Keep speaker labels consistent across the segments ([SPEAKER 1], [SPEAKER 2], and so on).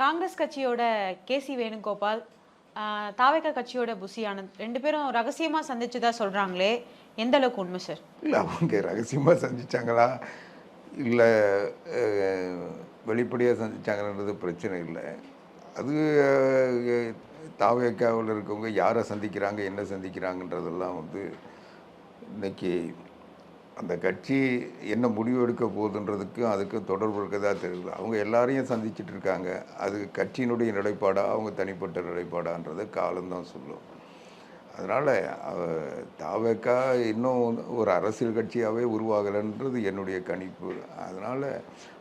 [SPEAKER 1] காங்கிரஸ் கட்சியோட கேசி வேணுகோபால், தாவேகா கட்சியோட புசி ஆனந்த் 2 பேரும் ரகசியமா சந்திச்சதா சொல்றாங்களே, எந்த அளவுக்கு உண்மை சார்?
[SPEAKER 2] இல்ல அவங்க ரகசியமா சந்திச்சாங்களா? இல்ல அ வெளிப்படையா சந்திச்சாங்கன்றது பிரச்சனை இல்ல. அது தாவேகாவுல இருக்கவங்க யார சந்திக்கிறாங்க, என்ன சந்திக்கிறாங்கன்றதெல்லாம் இன்னைக்கு அந்த கட்சி என்ன முடிவு எடுக்க போகுதுன்றதுக்கும் அதுக்கும் தொடர்பு இருக்கதா தெரியல. அவங்க எல்லாரையும் சந்திச்சுட்டு இருக்காங்க. அது கட்சியினுடைய நிலைப்பாடா, அவங்க தனிப்பட்ட நிலைப்பாடான்றத காலம்தான் சொல்லும். அதனால் தாவேகா இன்னும் ஒரு அரசியல் கட்சியாகவே உருவாகலைன்றது என்னுடைய கணிப்பு. அதனால்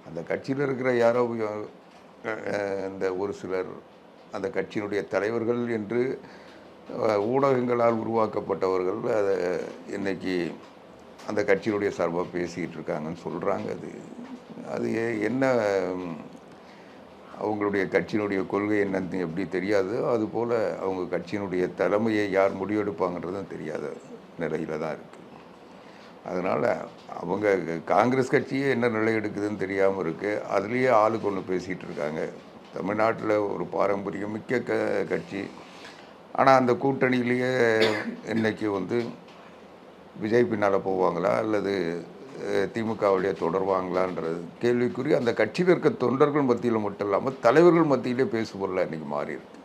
[SPEAKER 2] அந்த கட்சியில் இருக்கிற யாரோ இந்த ஒரு சிலர் அந்த கட்சியினுடைய தலைவர்கள் என்று ஊடகங்களால் உருவாக்கப்பட்டவர்கள் அதை இன்னைக்கு அந்த கட்சியினுடைய சார்பாக பேசிக்கிட்டு இருக்காங்கன்னு சொல்கிறாங்க. அது அது என்ன அவங்களுடைய கட்சியினுடைய கொள்கை என்னன்னு எப்படி தெரியாது. அதுபோல் அவங்க கட்சியினுடைய தலைமையை யார் முடிவெடுப்பாங்கன்றதும் தெரியாத நிலையில் தான் இருக்குது. அதனால் அவங்க காங்கிரஸ் கட்சியே என்ன நிலை எடுக்குதுன்னு தெரியாமல் இருக்குது. அதுலேயே ஆளுக்கு ஒன்று பேசிகிட்டு இருக்காங்க. தமிழ்நாட்டில் ஒரு பாரம்பரியம் மிக்க கட்சி. ஆனால் அந்த கூட்டணியிலேயே இன்றைக்கி விஜய் பின்னால் போவாங்களா அல்லது திமுகவுடைய தொடர்வாங்களான்றது கேள்விக்குறி. அந்த கட்சியில் இருக்க தொண்டர்கள் மத்தியில் மட்டும் இல்லாமல் தலைவர்கள் மத்தியிலே பேசுபொருளாக இன்றைக்கி மாறி இருக்கு.